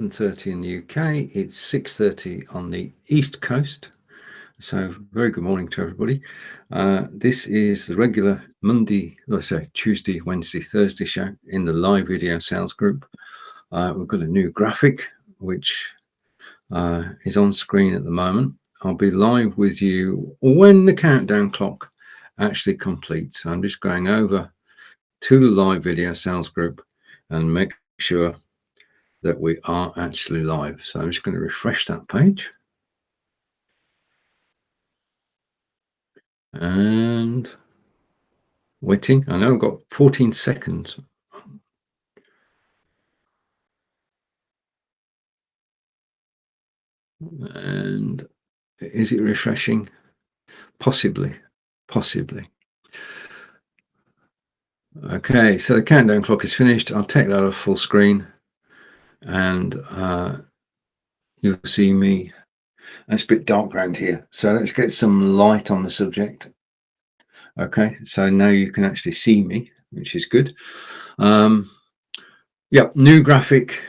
7:30 in the UK. It's 6:30 on the East Coast. So very good morning to everybody. This is the regular Tuesday, Wednesday, Thursday show in the live video sales group. We've got a new graphic which is on screen at the moment. I'll be live with you when the countdown clock actually completes. I'm just going over to the live video sales group and make sure that we are actually live. So I'm just going to refresh that page. And waiting. I know I've got 14 seconds. And is it refreshing? Possibly. Okay, so the countdown clock is finished. I'll take that off full screen and you'll see me. It's a bit dark around here. So let's get some light on the subject. Okay, so now you can actually see me, which is good. New graphic,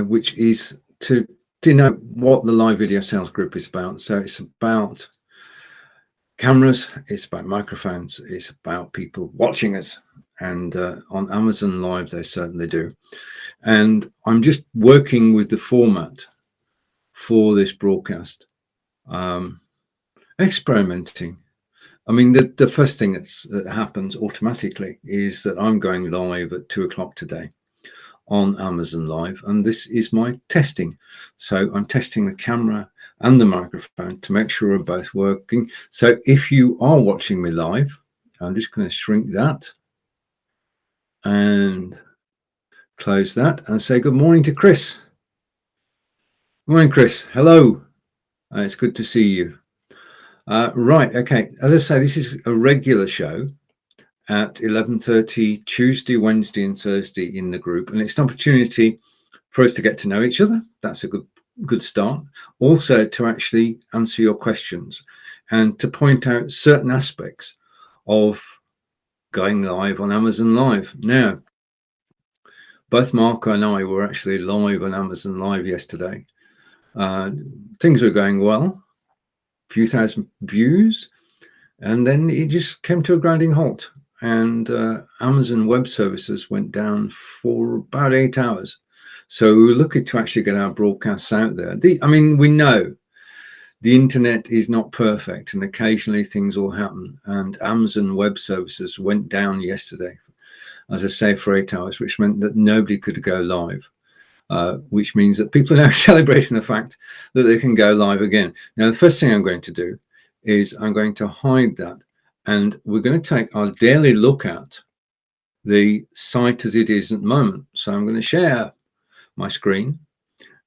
which is to denote what the live video sales group is about. So it's about cameras, it's about microphones, it's about people watching us. And on Amazon Live, they certainly do. And I'm just working with the format for this broadcast, experimenting. I mean, the first thing that happens automatically is that I'm going live at 2 o'clock today on Amazon Live, and this is my testing. So I'm testing the camera and the microphone to make sure we're both working. So if you are watching me live, I'm just going to shrink that and close that and say good morning to Chris. Good morning, Chris. Hello. It's good to see you. Right. Okay. As I say, this is a regular show at 11:30 Tuesday, Wednesday and Thursday in the group, and it's an opportunity for us to get to know each other. That's a good start. Also to actually answer your questions and to point out certain aspects of going live on Amazon Live. Now, both Marco and I were actually live on Amazon Live yesterday. Things were going well, a few thousand views, and then it just came to a grinding halt. And Amazon Web Services went down for about 8 hours. So we were looking to actually get our broadcasts out there. We know the internet is not perfect and occasionally things will happen. And Amazon Web Services went down yesterday, as I say, for 8 hours, which meant that nobody could go live, which means that people are now celebrating the fact that they can go live again. Now, the first thing I'm going to do is I'm going to hide that. And we're going to take our daily look at the site as it is at the moment. So I'm going to share my screen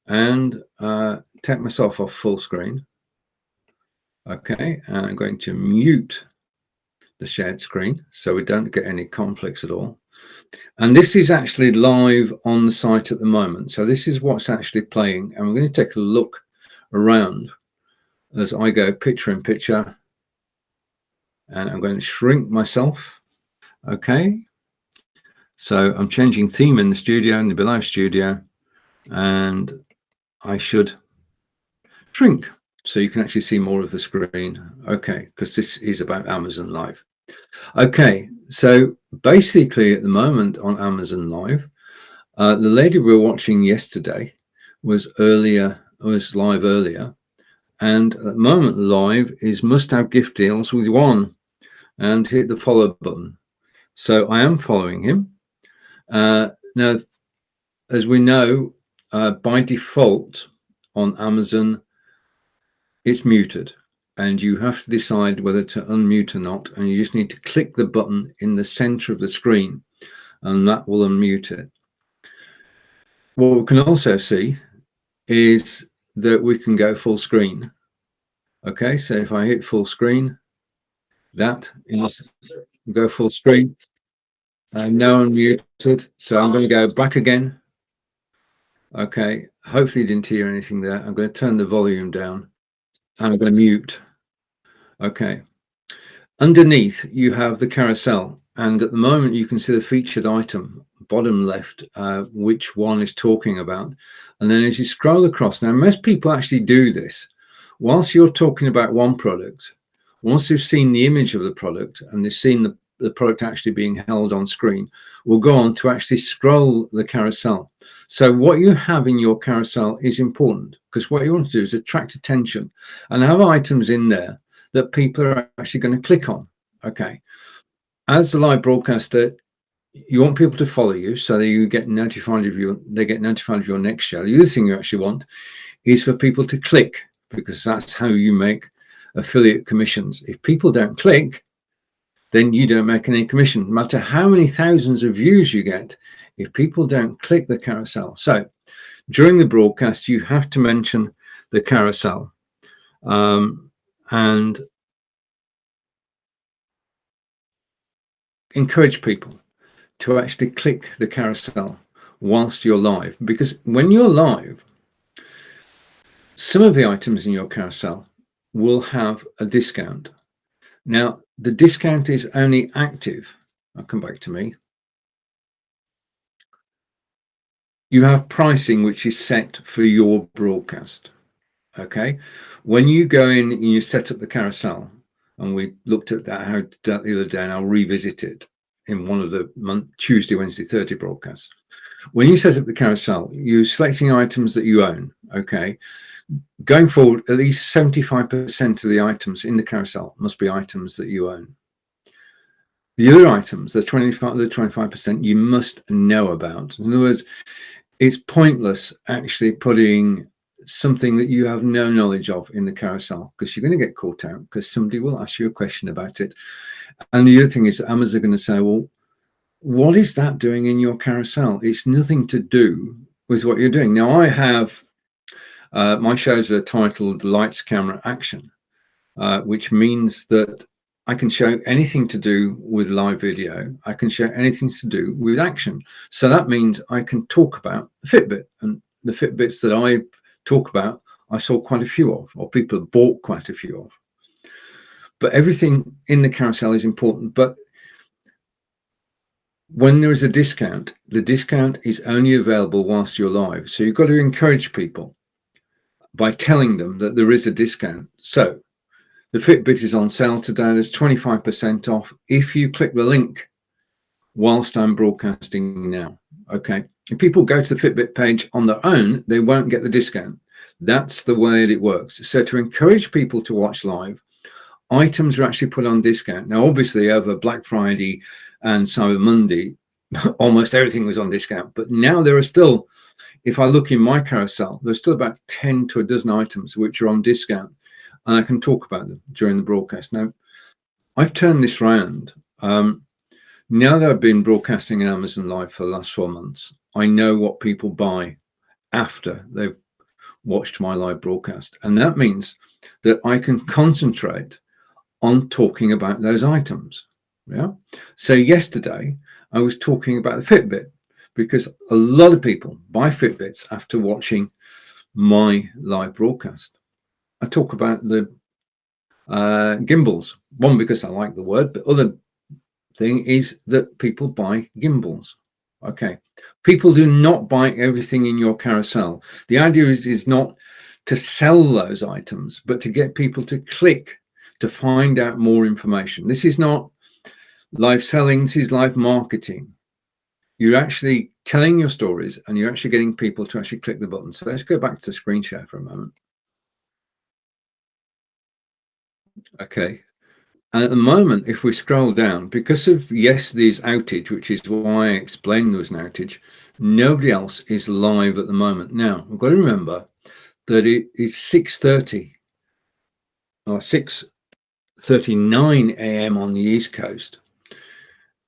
and take myself off full screen. Okay, and I'm going to mute the shared screen so we don't get any conflicts at all. And this is actually live on the site at the moment. So this is what's actually playing. And we're going to take a look around as I go picture in picture. And I'm going to shrink myself. Okay. So I'm changing theme in the studio, in the BeLive studio, and I should shrink so you can actually see more of the screen. Okay, because this is about Amazon Live. Okay, so basically at the moment on Amazon Live, the lady we were watching yesterday was live earlier. And at the moment live is must have gift deals with one. And hit the follow button. So I am following him. Now, as we know, by default on Amazon, it's muted. And you have to decide whether to unmute or not. And you just need to click the button in the center of the screen. And that will unmute it. What we can also see is that we can go full screen. Okay, so if I hit full screen, that is go full screen. I'm now unmuted, so I'm going to go back again. Okay, hopefully you didn't hear anything there. I'm going to turn the volume down and I'm going to mute. Okay, underneath you have the carousel, and at the moment you can see the featured item bottom left which one is talking about. And then as you scroll across, now most people actually do this. Whilst you're talking about one product, once they've seen the image of the product and they've seen the product actually being held on screen, will go on to actually scroll the carousel. So what you have in your carousel is important, because what you want to do is attract attention and have items in there that people are actually going to click on. Okay. As the live broadcaster, you want people to follow you so that you get notified of they get notified of your next show. The other thing you actually want is for people to click, because that's how you make affiliate commissions. If people don't click, then you don't make any commission, no matter how many thousands of views you get, if people don't click the carousel. So during the broadcast, you have to mention the carousel and encourage people to actually click the carousel whilst you're live, because when you're live, some of the items in your carousel will have a discount. Now, the discount is only active. I'll come back to me. You have pricing which is set for your broadcast. Okay. When you go in and you set up the carousel, and we looked at that the other day, and I'll revisit it in one of the Tuesday, Wednesday, Thursday broadcasts. When you set up the carousel, you're selecting items that you own. Okay. Going forward, at least 75% of the items in the carousel must be items that you own. The other items, the 25%, you must know about. In other words, it's pointless actually putting something that you have no knowledge of in the carousel, because you're going to get caught out, because somebody will ask you a question about it. And the other thing is Amazon are going to say, well, what is that doing in your carousel? It's nothing to do with what you're doing. Now, I have my shows are titled Lights, Camera, Action, which means that I can show anything to do with live video. I can show anything to do with action. So that means I can talk about Fitbit, and the Fitbits that I talk about, I saw quite a few of, or people have bought quite a few of. But everything in the carousel is important. But when there is a discount, the discount is only available whilst you're live. So you've got to encourage people by telling them that there is a discount. So the Fitbit is on sale today. There's 25% off if you click the link whilst I'm broadcasting now. Okay. If people go to the Fitbit page on their own, they won't get the discount. That's the way it works. So to encourage people to watch live, items are actually put on discount. Now, obviously, over Black Friday and Cyber Monday, almost everything was on discount. But now there are still, if I look in my carousel, there's still about 10 to a dozen items which are on discount. And I can talk about them during the broadcast. Now, I've turned this round. Now that I've been broadcasting in Amazon Live for the last 4 months, I know what people buy after they've watched my live broadcast. And that means that I can concentrate on talking about those items. Yeah. So yesterday I was talking about the Fitbit, because a lot of people buy Fitbits after watching my live broadcast. I talk about the gimbals. One, because I like the word, but other thing is that people buy gimbals. Okay. People do not buy everything in your carousel. The idea is not to sell those items, but to get people to click to find out more information. This is not live selling. This is live marketing. You're actually telling your stories, and you're actually getting people to actually click the button. So let's go back to screen share for a moment. Okay. And at the moment, if we scroll down, because of yesterday's outage, which is why I explained there was an outage, nobody else is live at the moment. Now, we've got to remember that it is 6:30 or 6:39 a.m. on the East Coast.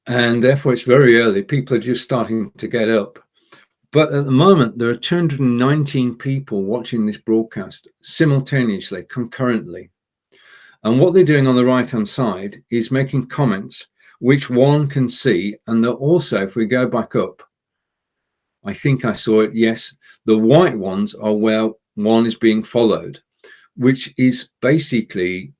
And therefore, it's very early. People are just starting to get up. But at the moment, there are 219 people watching this broadcast simultaneously, concurrently. And what they're doing on the right-hand side is making comments, which one can see. And they're also, if we go back up, I think I saw it, yes, the white ones are where one is being followed, which is basically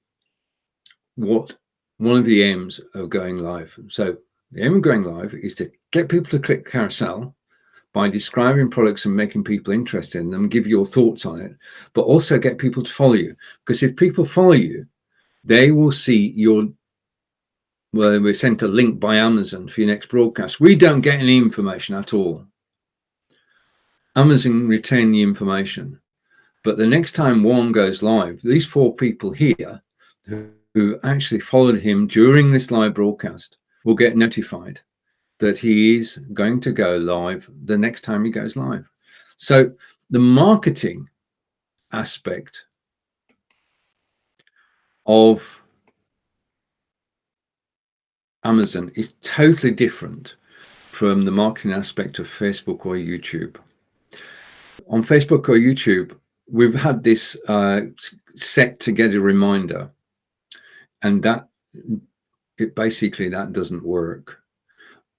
what one of the aims of going live. So The aim of going live is to get people to click the carousel by describing products and making people interested in them, give your thoughts on it, but also get people to follow you. Because if people follow you, they will see your, well, we're sent a link by Amazon for your next broadcast. We don't get any information at all. Amazon retain the information. But the next time one goes live, these 4 people here who actually followed him during this live broadcast will get notified that he is going to go live the next time he goes live. So the marketing aspect of Amazon is totally different from the marketing aspect of Facebook or YouTube. On Facebook or YouTube, we've had this set to get a reminder, and that basically that doesn't work.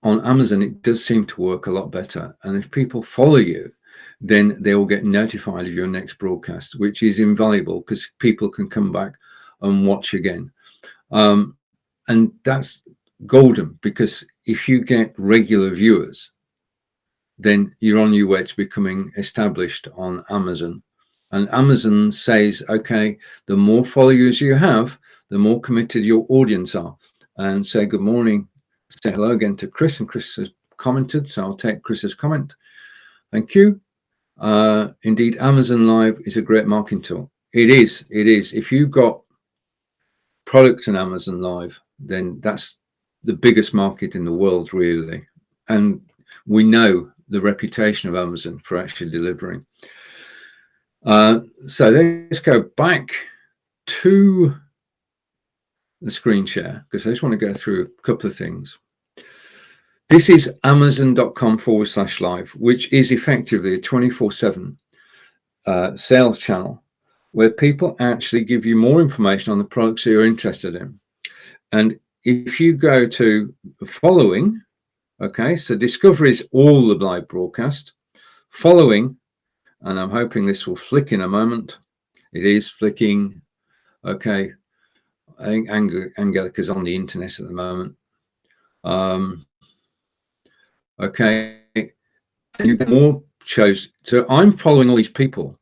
On Amazon, it does seem to work a lot better. And if people follow you, then they will get notified of your next broadcast, which is invaluable because people can come back and watch again. And that's golden, because if you get regular viewers, then you're on your way to becoming established on Amazon. And Amazon says, okay, the more followers you have, the more committed your audience are. And say good morning, say hello again to Chris, and Chris has commented, so I'll take Chris's comment. Thank you. Indeed, Amazon Live is a great marketing tool. It is. If you've got products in Amazon Live, then that's the biggest market in the world, really. And we know the reputation of Amazon for actually delivering. So let's go back to the screen share, because I just want to go through a couple of things. This is amazon.com/live, which is effectively a 24/7 sales channel where people actually give you more information on the products that you're interested in. And if you go to following, okay, so discover is all the live broadcast. Following, and I'm hoping this will flick in a moment. It is flicking. Okay, I think Angelica's on the internet at the moment. Okay, and you get more shows. So I'm following all these people,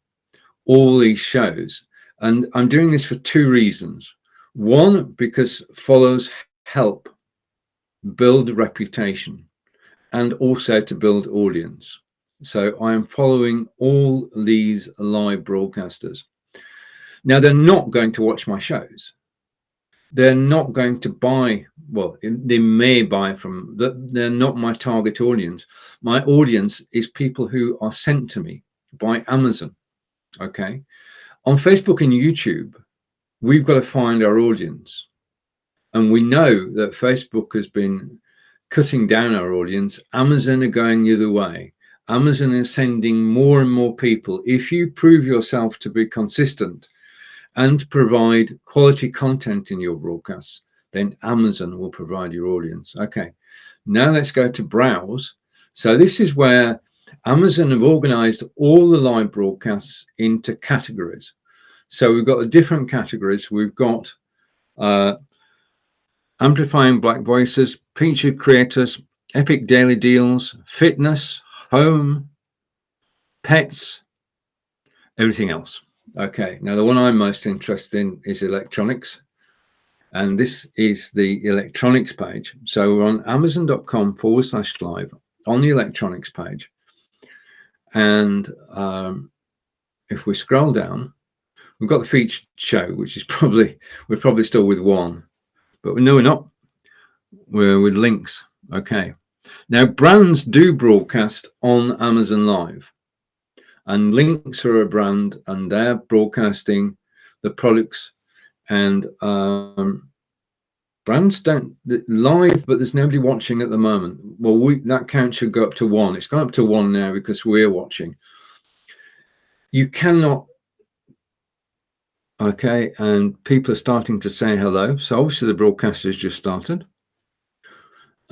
all these shows, and I'm doing this for 2 reasons. One, because follows help build a reputation and also to build audience. So I am following all these live broadcasters. Now, they're not going to watch my shows. They're not going to buy, well, they may buy from, they're not my target audience. My audience is people who are sent to me by Amazon. Okay. On Facebook and YouTube, we've got to find our audience. And we know that Facebook has been cutting down our audience. Amazon are going the other way. Amazon is sending more and more people. If you prove yourself to be consistent and provide quality content in your broadcasts, then Amazon will provide your audience. Okay, now let's go to browse. So this is where Amazon have organized all the live broadcasts into categories. So we've got the different categories. We've got amplifying black voices, featured creators, epic daily deals, fitness, home, pets, everything else. Okay, now the one I'm most interested in is electronics, and this is the electronics page. So we're on amazon.com/live on the electronics page, and if we scroll down, we've got the featured show, which is we're probably still with 1, but no, we're not. We're with links. Okay, now brands do broadcast on Amazon Live. And links are a brand, and they're broadcasting the products, and brands don't live, but there's nobody watching at the moment. Well, that count should go up to 1. It's gone up to 1 now because we're watching. You cannot. Okay, and people are starting to say hello. So obviously the broadcast has just started.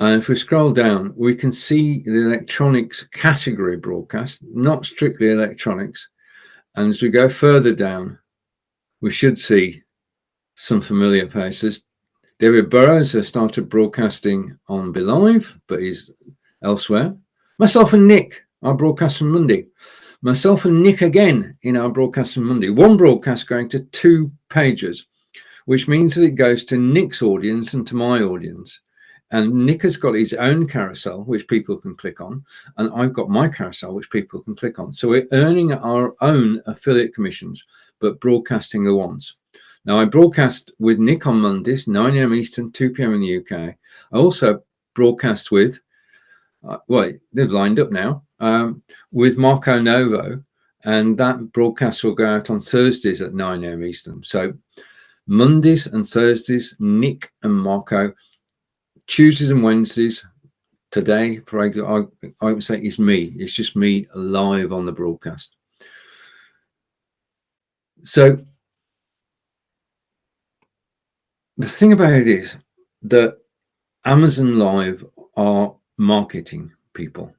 And if we scroll down, we can see the electronics category broadcast, not strictly electronics. And as we go further down, we should see some familiar faces. David Burrows has started broadcasting on BeLive, but he's elsewhere. Myself and Nick, our broadcast on Monday. Myself and Nick again in our broadcast on Monday. One broadcast going to 2 pages, which means that it goes to Nick's audience and to my audience. And Nick has got his own carousel, which people can click on. And I've got my carousel, which people can click on. So we're earning our own affiliate commissions, but broadcasting at once. Now, I broadcast with Nick on Mondays, 9 a.m. Eastern, 2 p.m. in the UK. I also broadcast with, well, they've lined up now, with Marco Novo. And that broadcast will go out on Thursdays at 9 a.m. Eastern. So Mondays and Thursdays, Nick and Marco. Tuesdays and Wednesdays, today, I would say it's me. It's just me live on the broadcast. So the thing about it is that Amazon Live are marketing people,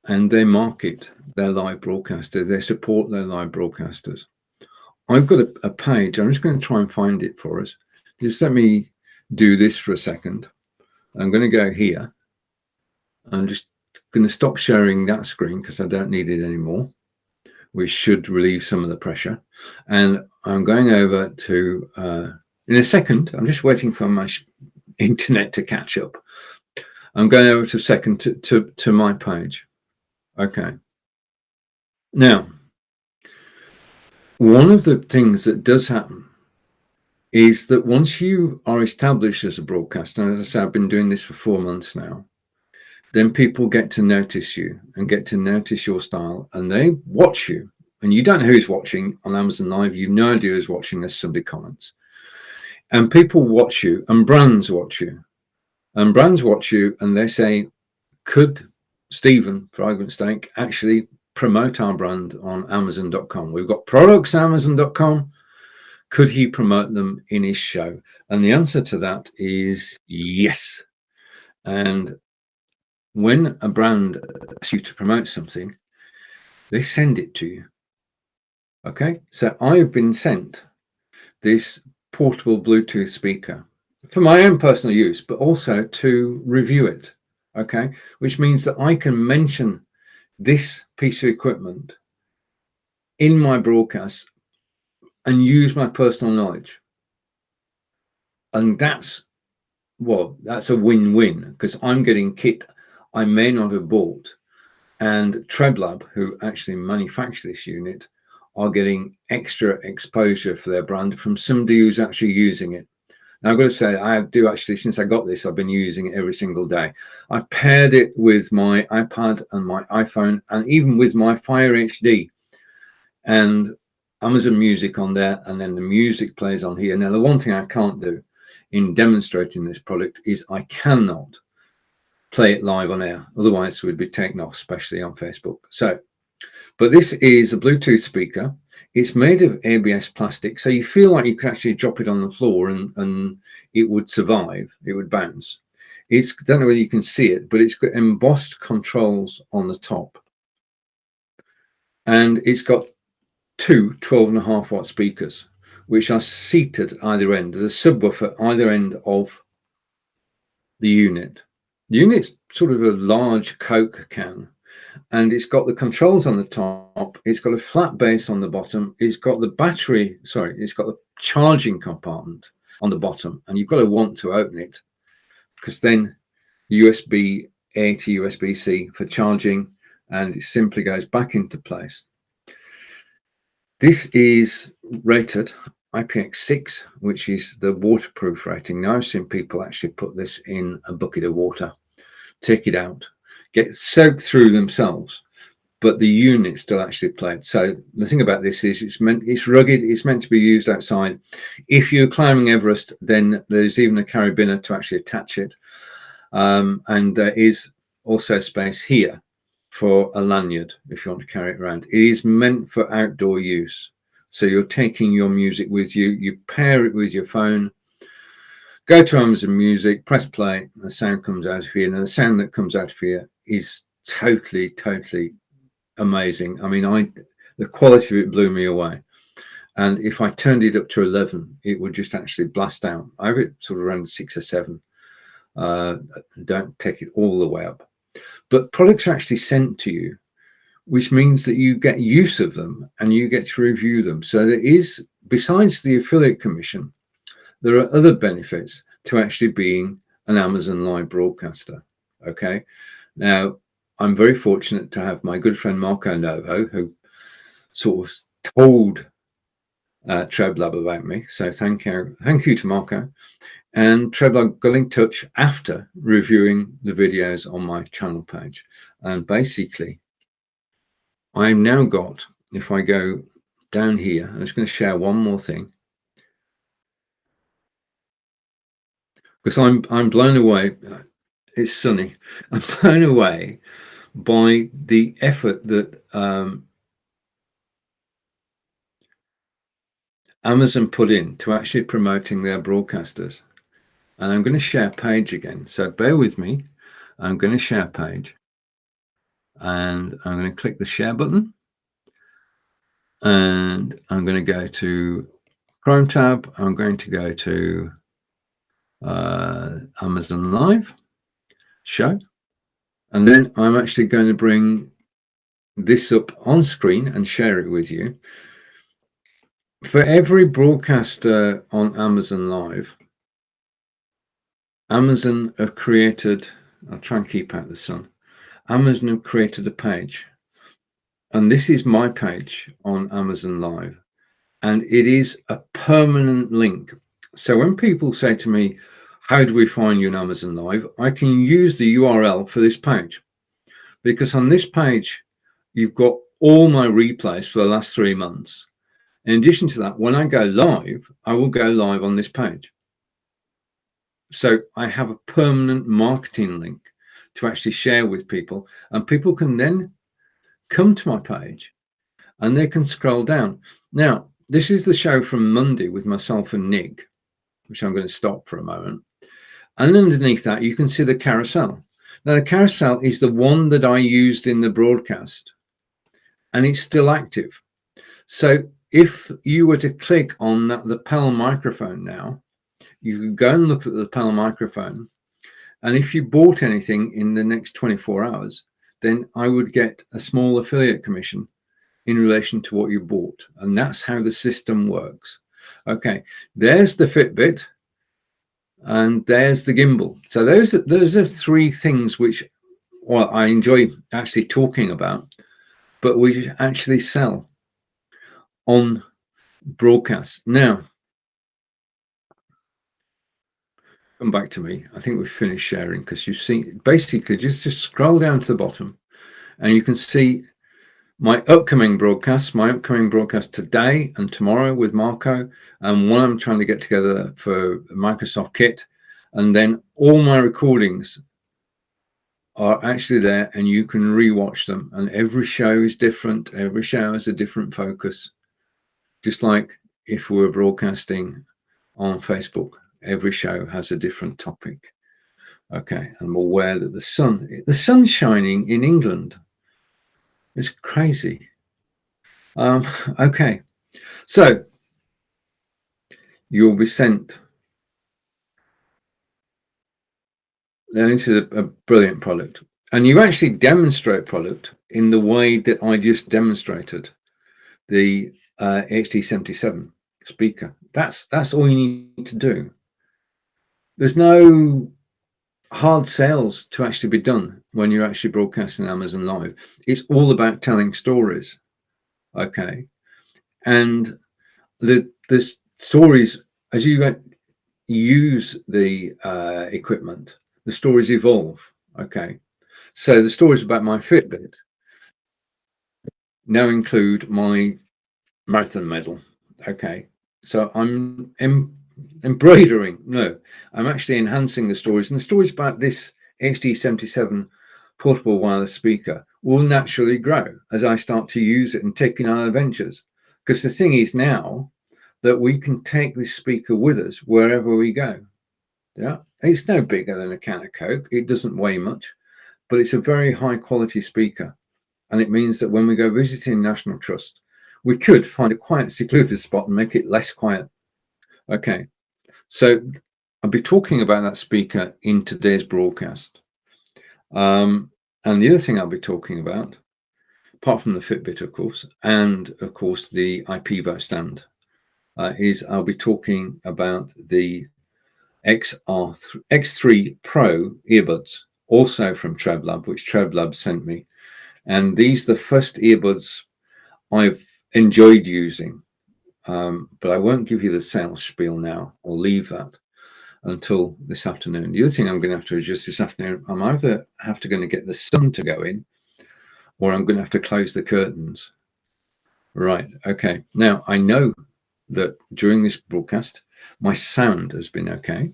and they market their live broadcasters. They support their live broadcasters. I've got a page. I'm just going to try and find it for us. Just let me do this for a second. I'm going to go here. I'm just going to stop sharing that screen because I don't need it anymore, which should relieve some of the pressure. And I'm going over to, in a second, I'm just waiting for my internet to catch up. I'm going over to a second to my page. Okay. Now, one of the things that does happen is that once you are established as a broadcaster, and as I say, I've been doing this for 4 months now, then people get to notice you and get to notice your style, and they watch you. And you don't know who's watching on Amazon Live. You've no idea who's watching as somebody comments. And people watch you, and brands watch you. And brands watch you, and they say, could Stephen, for argument's sake, actually promote our brand on Amazon.com? We've got products on Amazon.com. Could he promote them in his show? And the answer to that is yes. And when a brand asks you to promote something, they send it to you. Okay, so I've been sent this portable Bluetooth speaker for my own personal use, but also to review it. Okay, which means that I can mention this piece of equipment in my broadcast and use my personal knowledge. And that's a win-win, because I'm getting kit I may not have bought, and Treblab, who actually manufacture this unit, are getting extra exposure for their brand from somebody who's actually using it. Now, I've got to say, I do actually, since I got this, I've been using it every single day. I've paired it with my iPad and my iPhone, and even with my Fire HD and Amazon Music on there, and then the music plays on here. Now, the one thing I can't do in demonstrating this product is I cannot play it live on air. Otherwise, it would be taken off, especially on Facebook. So, but this is a Bluetooth speaker. It's made of ABS plastic, so you feel like you could actually drop it on the floor and it would survive. It would bounce. I don't know whether you can see it, but it's got embossed controls on the top. And it's got two 12.5 watt speakers, which are seated either end. There's a subwoofer either end of the unit. The unit's sort of a large Coke can, and it's got the controls on the top. It's got a flat base on the bottom. It's got the it's got the charging compartment on the bottom, and you've got to want to open it, because then USB-A to USB-C for charging, and it simply goes back into place. This is rated IPX6, which is the waterproof rating. Now, I've seen people actually put this in a bucket of water, take it out, get soaked through themselves, but the unit still actually played. So the thing about this is it's rugged. It's meant to be used outside. If you're climbing Everest, then there's even a carabiner to actually attach it, and there is also space here for a lanyard if you want to carry it around. It is meant for outdoor use. So you're taking your music with you, you pair it with your phone, go to Amazon Music, press play, and the sound comes out of here. And the sound that comes out of here is totally, totally amazing. I mean, the quality of it blew me away. And if I turned it up to 11, it would just actually blast out. I have it sort of around 6 or 7. Don't take it all the way up. But products are actually sent to you, which means that you get use of them and you get to review them. So there is, besides the affiliate commission, there are other benefits to actually being an Amazon Live broadcaster. Okay. Now, I'm very fortunate to have my good friend Marco Novo, who sort of told TrebLab about me. So thank you to Marco. And TrebLab got in touch after reviewing the videos on my channel page. And basically, I've now got, if I go down here, I'm just going to share one more thing. Because I'm blown away. It's sunny. I'm blown away by the effort that Amazon put in to actually promoting their broadcasters. And I'm going to share page again. So bear with me. I'm going to share page. And I'm going to click the share button. And I'm going to go to Chrome tab. I'm going to go to Amazon Live show. And then I'm actually going to bring this up on screen and share it with you. For every broadcaster on Amazon Live, Amazon have created, I'll try and keep out the sun, Amazon have created a page. And this is my page on Amazon Live. And it is a permanent link. So when people say to me, how do we find you on Amazon Live? I can use the URL for this page. Because on this page, you've got all my replays for the last 3 months. In addition to that, when I go live, I will go live on this page. So I have a permanent marketing link to actually share with people, and people can then come to my page and they can scroll down. Now, this is the show from Monday with myself and Nick, which I'm going to stop for a moment. And underneath that, you can see the carousel. Now, the carousel is the one that I used in the broadcast, and it's still active. So if you were to click on that, the lapel microphone now, you could go and look at the lapel microphone. And if you bought anything in the next 24 hours, then I would get a small affiliate commission in relation to what you bought. And that's how the system works. Okay, there's the Fitbit and there's the gimbal. So those are 3 things which, well, I enjoy actually talking about, but we actually sell on broadcast. Now, come back to me. I think we've finished sharing, because you see, basically just scroll down to the bottom and you can see my upcoming broadcast today and tomorrow with Marco, and one I'm trying to get together for Microsoft Kit. And then all my recordings are actually there and you can rewatch them. And every show is different. Every show has a different focus. Just like if we were broadcasting on Facebook, every show has a different topic. Okay, and I'm aware that the sun's shining in England. It's crazy. Okay, so you'll be sent. Now, this is a brilliant product, and you actually demonstrate product in the way that I just demonstrated the HD77 speaker. That's all you need to do. There's no hard sales to actually be done when you're actually broadcasting Amazon Live. It's all about telling stories. Okay, and the stories, as you use the equipment, the stories evolve. Okay, so the stories about my Fitbit now include my marathon medal. Okay, so I'm embroidering. No, I'm actually enhancing the stories, and the stories about this HD77 portable wireless speaker will naturally grow as I start to use it and taking on adventures. Because the thing is now that we can take this speaker with us wherever we go. Yeah, it's no bigger than a can of Coke. It doesn't weigh much, but it's a very high quality speaker. And it means that when we go visiting National Trust, we could find a quiet, secluded spot and make it less quiet. Okay, so I'll be talking about that speaker in today's broadcast. And the other thing I'll be talking about, apart from the Fitbit, of course, and of course the IPVO stand, is I'll be talking about the X3 Pro earbuds, also from TrebLab, which TrebLab sent me. And these are the first earbuds I've enjoyed using. But I won't give you the sales spiel now. I'll leave that until this afternoon. The other thing I'm going to have to adjust this afternoon, I'm either going to get the sun to go in, or I'm going to have to close the curtains. Right, okay. Now, I know that during this broadcast, my sound has been okay,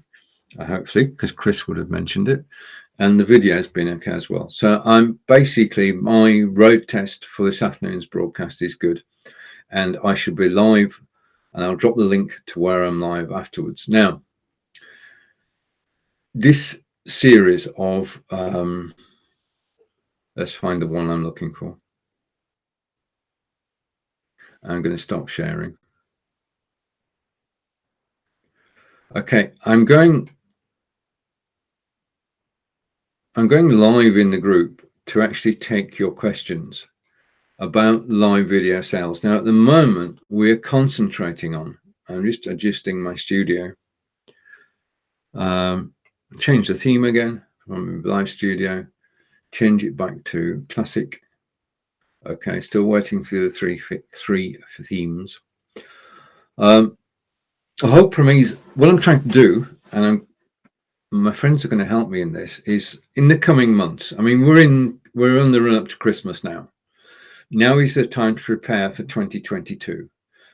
hopefully, because Chris would have mentioned it, and the video has been okay as well. So I'm basically, my road test for this afternoon's broadcast is good, and I should be live, and I'll drop the link to where I'm live afterwards. Now, this series of, let's find the one I'm looking for. I'm going to stop sharing. Okay, I'm going live in the group to actually take your questions about live video sales. Now, at the moment, we're concentrating on, I'm just adjusting my studio. Change the theme again from live studio, change it back to classic. Okay, still waiting for the three themes. I hope from what I'm trying to do, and my friends are going to help me in this, is in the coming months. I mean, we're on the run up to Christmas now. Now is the time to prepare for 2022.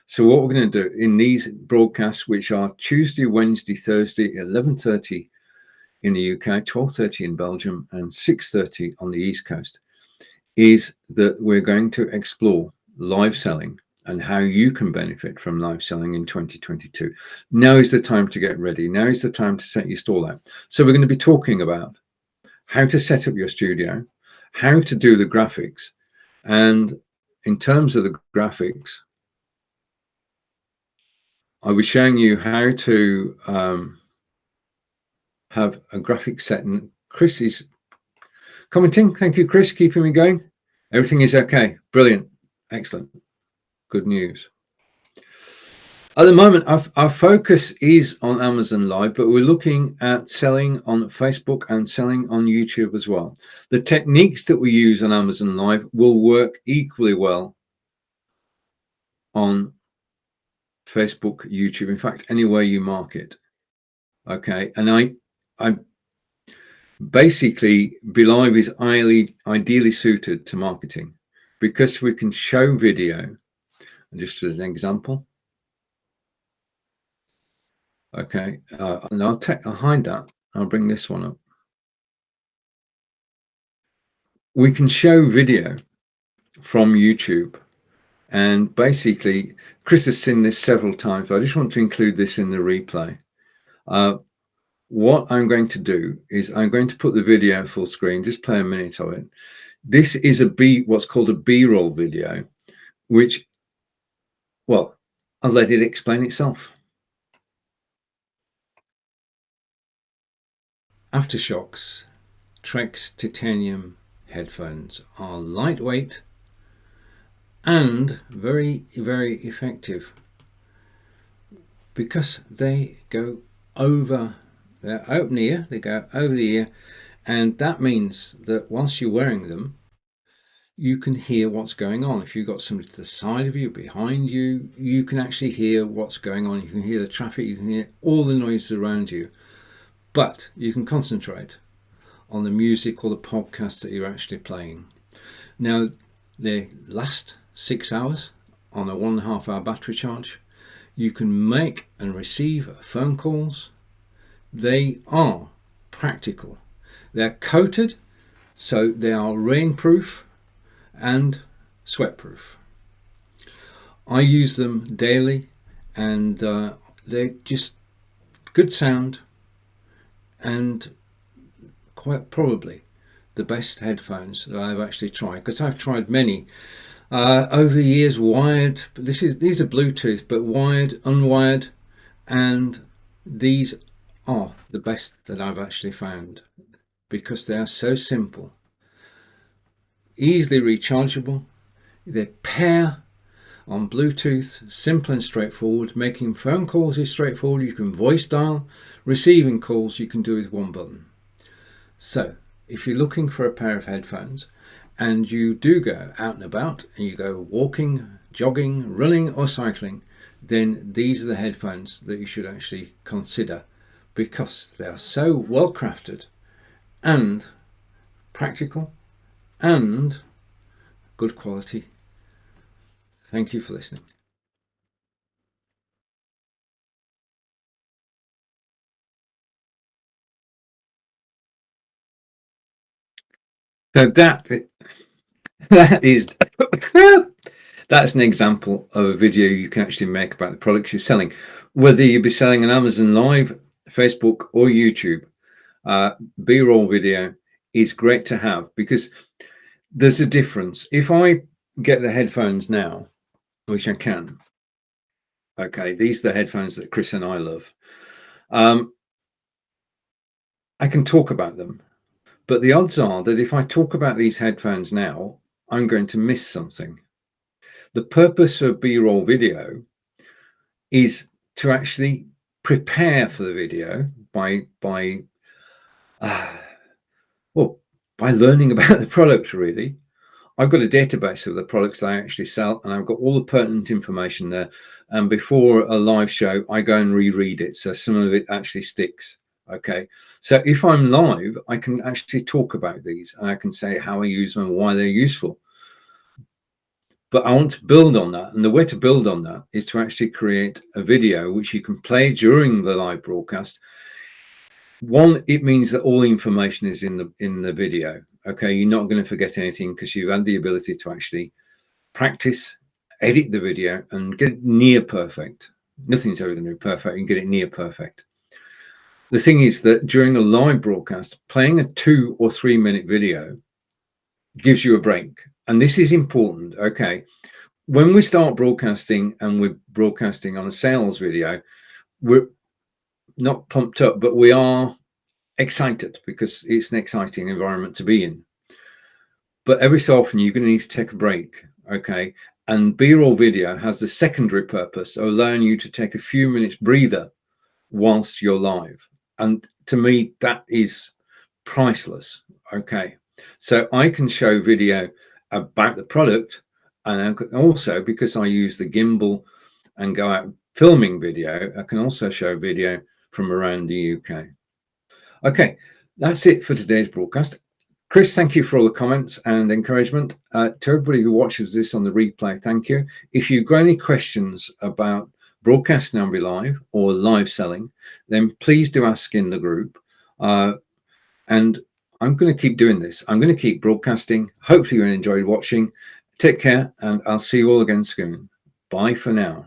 So what we're going to do in these broadcasts, which are Tuesday, Wednesday, Thursday, 11:30 in the UK, 12:30 in Belgium, and 6:30 on the East Coast, is that we're going to explore live selling and how you can benefit from live selling in 2022. Now is the time to get ready. Now is the time to set your stall out. So we're going to be talking about how to set up your studio, how to do the graphics, and in terms of the graphics, I was showing you how to have a graphic set, and Chris is commenting. Thank you, Chris, keeping me going. Everything is okay. Brilliant. Excellent. Good news. At the moment, our focus is on Amazon Live, but we're looking at selling on Facebook and selling on YouTube as well. The techniques that we use on Amazon Live will work equally well on Facebook, YouTube, in fact, anywhere you market. Okay, and I basically, BeLive is ideally suited to marketing because we can show video. Just as an example. Okay, and I'll hide that. I'll bring this one up. We can show video from YouTube, and basically, Chris has seen this several times, but I just want to include this in the replay. What I'm going to do is I'm going to put the video full screen, just play a minute of it. This is what's called a B-roll video, which, well, I'll let it explain itself. Aftershok's Trex titanium headphones are lightweight and very, very effective because they go over, they're open ear, they go over the ear, and that means that whilst you're wearing them, you can hear what's going on. If you've got somebody to the side of you, behind you, you can actually hear what's going on. You can hear the traffic, you can hear all the noises around you, but you can concentrate on the music or the podcast that you're actually playing. Now, they last 6 hours on a 1.5 hour battery charge. You can make and receive phone calls. They are practical. They're coated, so they are rainproof and sweatproof. I use them daily, and they're just good sound and quite probably the best headphones that I've actually tried, because I've tried many Over the years, wired. These are Bluetooth, but wired, unwired, and these are the best that I've actually found because they are so simple, easily rechargeable. They pair on Bluetooth, simple and straightforward. Making phone calls is straightforward. You can voice dial. Receiving calls you can do with one button. So if you're looking for a pair of headphones and you do go out and about and you go walking, jogging, running or cycling, then these are the headphones that you should actually consider because they are so well crafted and practical and good quality. Thank you for listening. So that is that's an example of a video you can actually make about the products you're selling, whether you be selling on Amazon Live, Facebook or YouTube. B-roll video is great to have because there's a difference. If I get the headphones now, which I can, okay, these are the headphones that Chris and I love. I can talk about them, but the odds are that if I talk about these headphones now, I'm going to miss something. The purpose of B-roll video is to actually prepare for the video by learning about the product. Really, I've got a database of the products I actually sell, and I've got all the pertinent information there. And before a live show, I go and reread it, so some of it actually sticks. Okay, so if I'm live, I can actually talk about these, and I can say how I use them and why they're useful. But I want to build on that, and the way to build on that is to actually create a video which you can play during the live broadcast. One, it means that all the information is in the video. Okay, you're not going to forget anything because you've had the ability to actually practice, edit the video, and get it near perfect. Nothing's ever going to be perfect. You can get it near perfect. The thing is that during a live broadcast, playing a 2 or 3 minute video gives you a break, and this is important. Okay, when we start broadcasting and we're broadcasting on a sales video, we're not pumped up, but we are excited because it's an exciting environment to be in. But every so often you're going to need to take a break. Okay, and B-roll video has the secondary purpose of allowing you to take a few minutes breather whilst you're live, and to me that is priceless. Okay, so I can show video about the product, and also because I use the gimbal and go out filming video, I can also show video from around the UK. Okay, that's it for today's broadcast. Chris, thank you for all the comments and encouragement. To everybody who watches this on the replay, thank you. If you've got any questions about broadcasting on BeLive or live selling, then please do ask in the group. And I'm going to keep doing this. I'm going to keep broadcasting. Hopefully you enjoyed watching. Take care, and I'll see you all again soon. Bye for now.